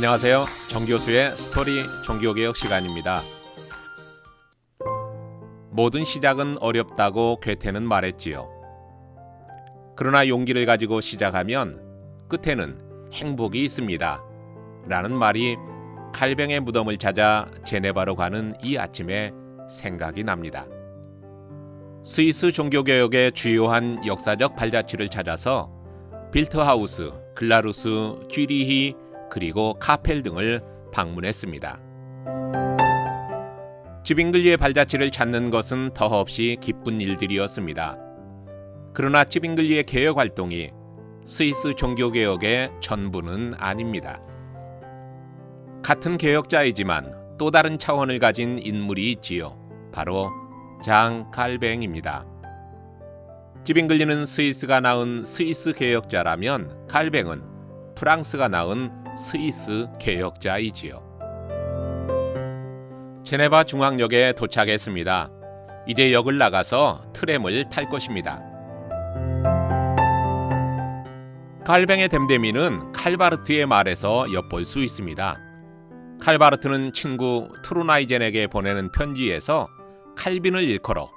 안녕하세요. 정교수의 스토리 종교개혁 시간입니다. 모든 시작은 어렵다고 괴테는 말했지요. 그러나 용기를 가지고 시작하면 끝에는 행복이 있습니다. 라는 말이 칼뱅의 무덤을 찾아 제네바로 가는 이 아침에 생각이 납니다. 스위스 종교개혁의 주요한 역사적 발자취를 찾아서 빌트하우스, 글라루스, 쥐리히 그리고 카펠 등을 방문했습니다. 찌빙글리의 발자취를 찾는 것은 더없이 기쁜 일들이었습니다. 그러나 찌빙글리의 개혁 활동이 스위스 종교개혁의 전부는 아닙니다. 같은 개혁자이지만 또 다른 차원을 가진 인물이 있지요. 바로 장 칼뱅입니다. 찌빙글리는 스위스가 낳은 스위스 개혁자라면 칼뱅은 프랑스가 낳은 스위스 개혁자이지요. 제네바 중앙역에 도착했습니다. 이제 역을 나가서 트램을 탈 것입니다. 칼뱅의 댐데미는 칼바르트의 말에서 엿볼 수 있습니다. 칼바르트는 친구 트루나이젠에게 보내는 편지에서 칼빈을 일컬어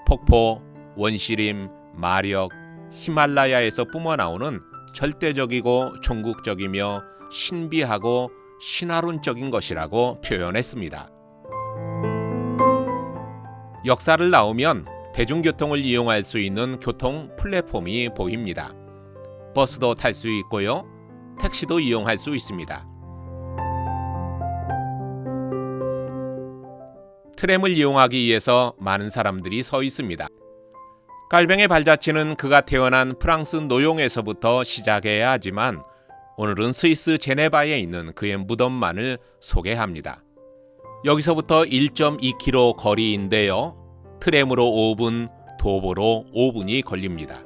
폭포, 원시림, 마력, 히말라야에서 뿜어나오는 절대적이고 종국적이며 신비하고 신화론적인 것이라고 표현했습니다. 역사를 나오면 대중교통을 이용할 수 있는 교통 플랫폼이 보입니다. 버스도 탈 수 있고요. 택시도 이용할 수 있습니다. 트램을 이용하기 위해서 많은 사람들이 서 있습니다. 칼뱅의 발자취는 그가 태어난 프랑스 노용에서부터 시작해야 하지만 오늘은 스위스 제네바에 있는 그의 무덤만을 소개합니다. 여기서부터 1.2km 거리인데요. 트램으로 5분, 도보로 5분이 걸립니다.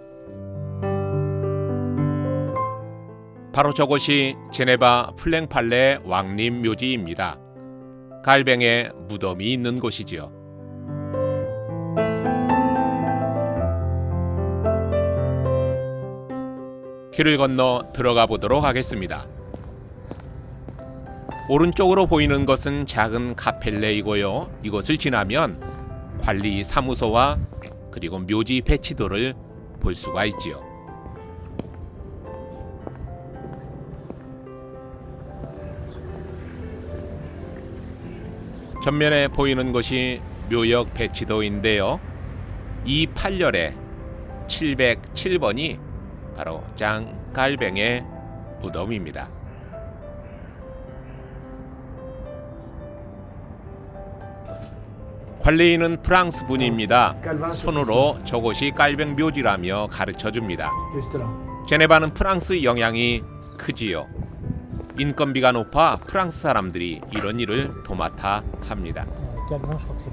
바로 저곳이 제네바 플랭팔레 왕림 묘지입니다. 칼뱅의 무덤이 있는 곳이지요. 길을 건너 들어가 보도록 하겠습니다. 오른쪽으로 보이는 것은 작은 카펠레이고요. 이곳을 지나면 관리 사무소와 그리고 묘지 배치도를 볼 수가 있지요. 전면에 보이는 것이 묘역 배치도인데요. 이 판열에 707번이 바로 장 칼뱅의 무덤입니다. 관리인은 프랑스 분입니다. 손으로 저곳이 칼뱅 묘지라며 가르쳐줍니다. 제네바는 프랑스 영향이 크지요. 인건비가 높아 프랑스 사람들이 이런 일을 도맡아 합니다.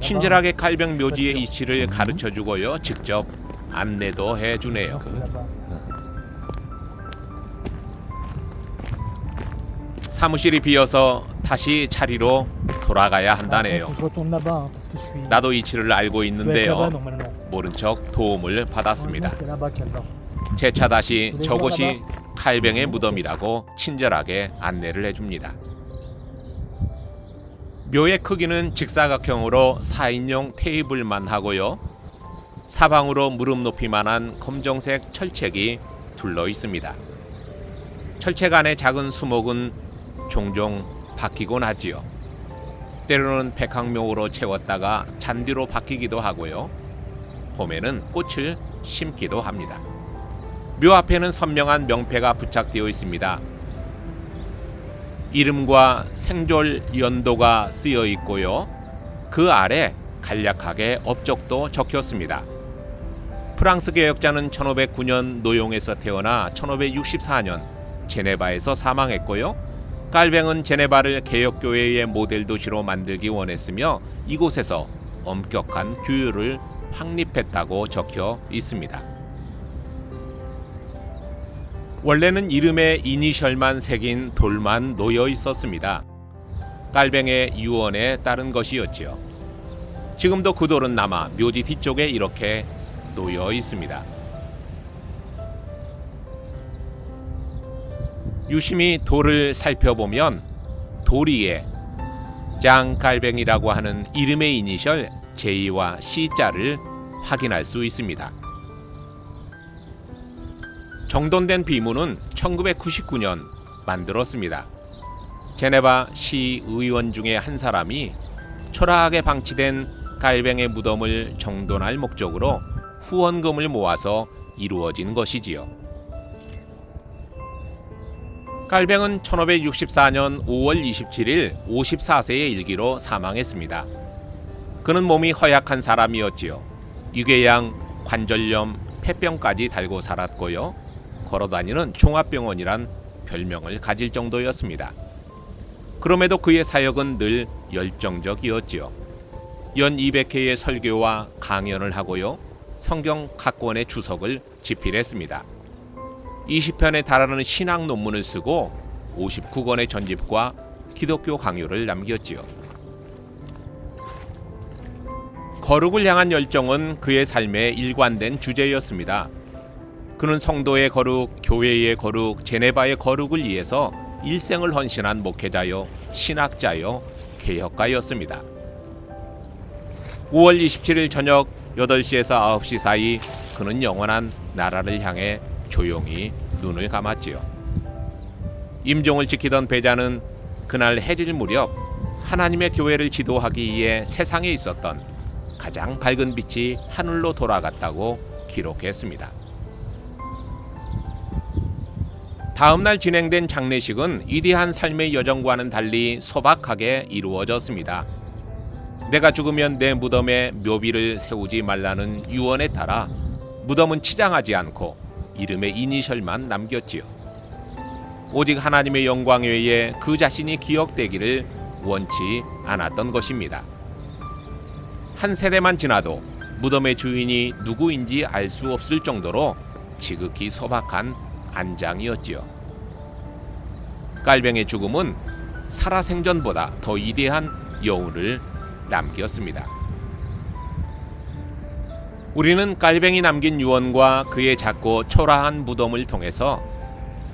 친절하게 칼뱅 묘지의 이치를 가르쳐주고요. 직접 안내도 해주네요. 사무실이 비어서 다시 자리로 돌아가야 한다네요. 나도 이치를 알고 있는데요. 모른 척 도움을 받았습니다. 재차 다시 저곳이 칼뱅의 무덤이라고 친절하게 안내를 해줍니다. 묘의 크기는 직사각형으로 4인용 테이블만 하고요. 사방으로 무릎 높이만한 검정색 철책이 둘러 있습니다. 철책 안에 작은 수목은 종종 바뀌곤 하지요. 때로는 백학묘로 채웠다가 잔디로 바뀌기도 하고요. 봄에는 꽃을 심기도 합니다. 묘 앞에는 선명한 명패가 부착되어 있습니다. 이름과 생존 연도가 쓰여 있고요. 그 아래 간략하게 업적도 적혔습니다. 프랑스 개혁자는 1509년 노용에서 태어나 1564년 제네바에서 사망했고요. 칼뱅은 제네바를 개혁교회의 모델 도시로 만들기 원했으며 이곳에서 엄격한 규율을 확립했다고 적혀 있습니다. 원래는 이름에 이니셜만 새긴 돌만 놓여 있었습니다. 칼뱅의 유언에 따른 것이었지요. 지금도 그 돌은 남아 묘지 뒤쪽에 이렇게 놓여 있습니다. 유심히 돌을 살펴보면 도리에 짱갈뱅이라고 하는 이름의 이니셜 J와 C자를 확인할 수 있습니다. 정돈된 비문은 1999년 만들었습니다. 제네바 시의원 중에 한 사람이 초라하게 방치된 갈뱅의 무덤을 정돈할 목적으로 후원금을 모아서 이루어진 것이지요. 갈뱅은 1564년 5월 27일 54세의 일기로 사망했습니다. 그는 몸이 허약한 사람이었지요. 유궤양, 관절염, 폐병까지 달고 살았고요. 걸어다니는 종합병원이란 별명을 가질 정도였습니다. 그럼에도 그의 사역은 늘 열정적이었지요. 연 200회의 설교와 강연을 하고요. 성경 각 권의 주석을 집필했습니다. 20편에 달하는 신학 논문을 쓰고 59권의 전집과 기독교 강요를 남겼지요. 거룩을 향한 열정은 그의 삶의 일관된 주제였습니다. 그는 성도의 거룩, 교회의 거룩, 제네바의 거룩을 위해서 일생을 헌신한 목회자요, 신학자요, 개혁가였습니다. 5월 27일 저녁 8시에서 9시 사이 그는 영원한 나라를 향해 조용히 눈을 감았지요. 임종을 지키던 배자는 그날 해질 무렵 하나님의 교회를 지도하기 위해 세상에 있었던 가장 밝은 빛이 하늘로 돌아갔다고 기록했습니다. 다음 날 진행된 장례식은 위대한 삶의 여정과는 달리 소박하게 이루어졌습니다. 내가 죽으면 내 무덤에 묘비를 세우지 말라는 유언에 따라 무덤은 치장하지 않고 이름의 이니셜만 남겼지요. 오직 하나님의 영광 외에 그 자신이 기억되기를 원치 않았던 것입니다. 한 세대만 지나도 무덤의 주인이 누구인지 알 수 없을 정도로 지극히 소박한 안장이었지요. 갈뱅의 죽음은 살아생전보다 더 위대한 여운을 남겼습니다. 우리는 갈뱅이 남긴 유언과 그의 작고 초라한 무덤을 통해서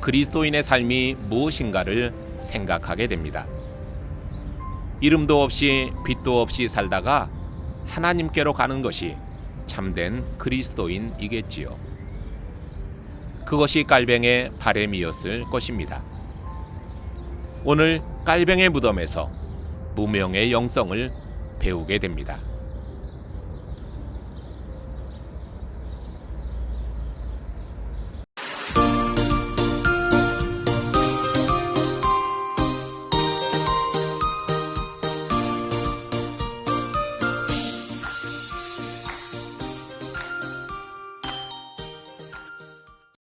그리스도인의 삶이 무엇인가를 생각하게 됩니다. 이름도 없이 빛도 없이 살다가 하나님께로 가는 것이 참된 그리스도인이겠지요. 그것이 갈뱅의 바램이었을 것입니다. 오늘 갈뱅의 무덤에서 무명의 영성을 배우게 됩니다.